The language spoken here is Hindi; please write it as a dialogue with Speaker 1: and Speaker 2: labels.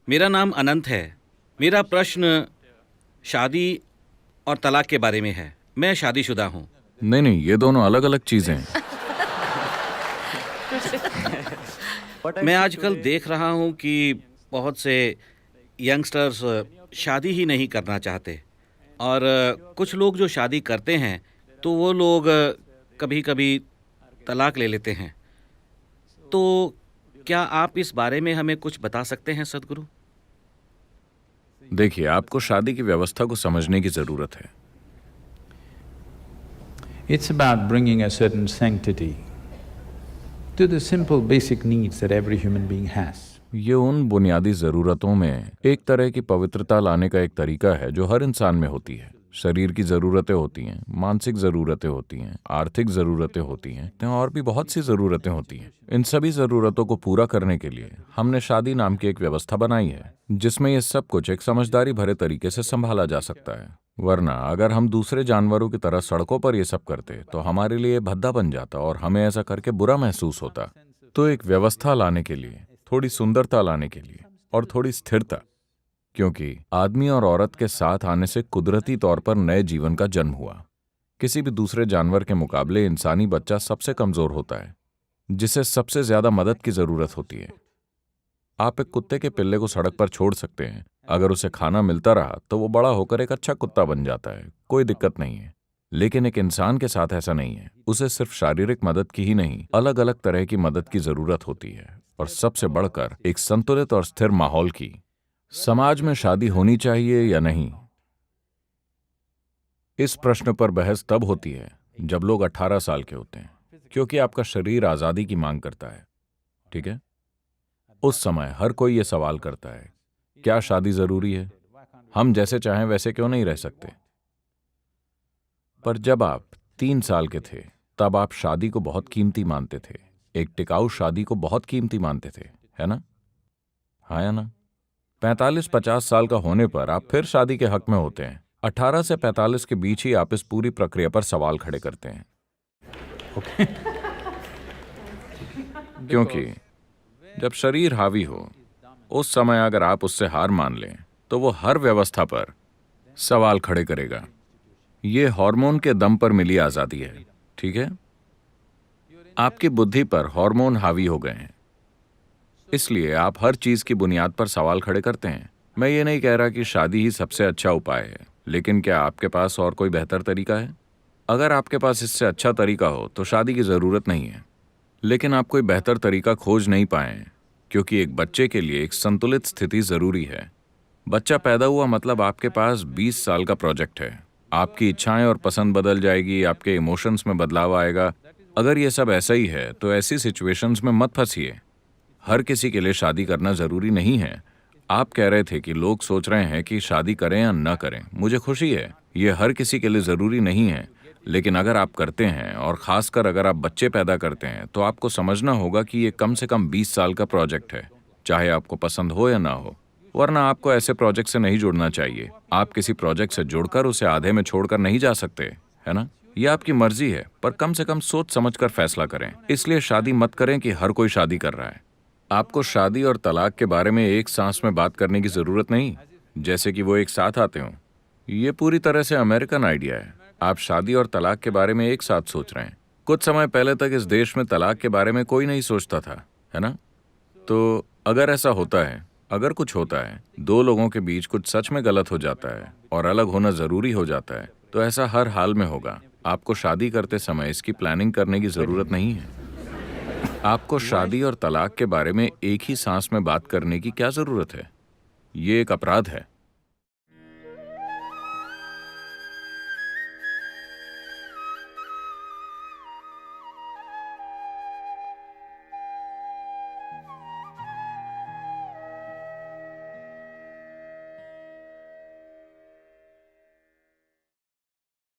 Speaker 1: मेरा नाम अनंत है। मेरा प्रश्न शादी और तलाक के बारे में है। मैं शादीशुदा हूँ।
Speaker 2: नहीं नहीं, ये दोनों अलग अलग चीजें हैं।
Speaker 1: मैं आजकल देख रहा हूँ कि बहुत से यंगस्टर्स शादी ही नहीं करना चाहते, और कुछ लोग जो शादी करते हैं तो वो लोग कभी-कभी तलाक ले लेते हैं। तो क्या आप इस बारे में हमें कुछ बता सकते हैं सद्गुरु?
Speaker 2: देखिए, आपको शादी की व्यवस्था को समझने की जरूरत है।
Speaker 3: It's about bringing a certain sanctity to the simple basic needs that every human being has.
Speaker 2: ये उन बुनियादी जरूरतों में एक तरह की पवित्रता लाने का एक तरीका है जो हर इंसान में होती है। शरीर की जरूरतें होती हैं, मानसिक जरूरतें होती हैं, आर्थिक जरूरतें होती हैं और भी बहुत सी जरूरतें होती हैं। इन सभी जरूरतों को पूरा करने के लिए हमने शादी नाम की एक व्यवस्था बनाई है, जिसमें ये सब कुछ एक समझदारी भरे तरीके से संभाला जा सकता है। वरना अगर हम दूसरे जानवरों की तरह सड़कों पर ये सब करते तो हमारे लिए भद्दा बन जाता और हमें ऐसा करके बुरा महसूस होता। तो एक व्यवस्था लाने के लिए, थोड़ी सुंदरता लाने के लिए और थोड़ी स्थिरता, क्योंकि आदमी और औरत के साथ आने से कुदरती तौर पर नए जीवन का जन्म हुआ। किसी भी दूसरे जानवर के मुकाबले इंसानी बच्चा सबसे कमजोर होता है, जिसे सबसे ज्यादा मदद की जरूरत होती है। आप एक कुत्ते के पिल्ले को सड़क पर छोड़ सकते हैं। अगर उसे खाना मिलता रहा तो वो बड़ा होकर एक अच्छा कुत्ता बन जाता है, कोई दिक्कत नहीं है। लेकिन एक इंसान के साथ ऐसा नहीं है। उसे सिर्फ शारीरिक मदद की ही नहीं, अलग अलग तरह की मदद की जरूरत होती है, और सबसे बढ़कर एक संतुलित और स्थिर माहौल की। समाज में शादी होनी चाहिए या नहीं, इस प्रश्न पर बहस तब होती है जब लोग 18 साल के होते हैं, क्योंकि आपका शरीर आजादी की मांग करता है। ठीक है, उस समय हर कोई यह सवाल करता है, क्या शादी जरूरी है? हम जैसे चाहें वैसे क्यों नहीं रह सकते? पर जब आप 3 साल के थे तब आप शादी को बहुत कीमती मानते थे, एक टिकाऊ शादी को बहुत कीमती मानते थे, है ना? हाँ या ना? 45-50 साल का होने पर आप फिर शादी के हक में होते हैं। 18 से 45 के बीच ही आप इस पूरी प्रक्रिया पर सवाल खड़े करते हैं। क्योंकि जब शरीर हावी हो, उस समय अगर आप उससे हार मान लें तो वो हर व्यवस्था पर सवाल खड़े करेगा। ये हार्मोन के दम पर मिली आजादी है। ठीक है, आपकी बुद्धि पर हार्मोन हावी हो गए हैं, इसलिए आप हर चीज की बुनियाद पर सवाल खड़े करते हैं। मैं ये नहीं कह रहा कि शादी ही सबसे अच्छा उपाय है, लेकिन क्या आपके पास और कोई बेहतर तरीका है? अगर आपके पास इससे अच्छा तरीका हो तो शादी की जरूरत नहीं है। लेकिन आप कोई बेहतर तरीका खोज नहीं पाए, क्योंकि एक बच्चे के लिए एक संतुलित स्थिति जरूरी है। बच्चा पैदा हुआ मतलब आपके पास 20 साल का प्रोजेक्ट है। आपकी इच्छाएं और पसंद बदल जाएगी, आपके इमोशंस में बदलाव आएगा। अगर ये सब ऐसा ही है तो ऐसी सिचुएशंस में मत फंसिए। हर किसी के लिए शादी करना जरूरी नहीं है। आप कह रहे थे कि लोग सोच रहे हैं कि शादी करें या न करें। मुझे खुशी है, ये हर किसी के लिए जरूरी नहीं है। लेकिन अगर आप करते हैं, और खासकर अगर आप बच्चे पैदा करते हैं, तो आपको समझना होगा कि ये कम से कम 20 साल का प्रोजेक्ट है, चाहे आपको पसंद हो या ना हो। वरना आपको ऐसे प्रोजेक्ट से नहीं जुड़ना चाहिए। आप किसी प्रोजेक्ट से जुड़कर उसे आधे में छोड़कर नहीं जा सकते, है ना? ये आपकी मर्जी है, पर कम से कम सोच समझकर फैसला करें। इसलिए शादी मत करें कि हर कोई शादी कर रहा है। आपको शादी और तलाक के बारे में एक सांस में बात करने की जरूरत नहीं, जैसे कि वो एक साथ आते हों। ये पूरी तरह से अमेरिकन आइडिया है। आप शादी और तलाक के बारे में एक साथ सोच रहे हैं। कुछ समय पहले तक इस देश में तलाक के बारे में कोई नहीं सोचता था, है ना? तो अगर ऐसा होता है, अगर कुछ होता है, दो लोगों के बीच कुछ सच में गलत हो जाता है और अलग होना जरूरी हो जाता है, तो ऐसा हर हाल में होगा। आपको शादी करते समय इसकी प्लानिंग करने की जरूरत नहीं है। आपको शादी और तलाक के बारे में एक ही सांस में बात करने की क्या जरूरत है? ये एक अपराध है।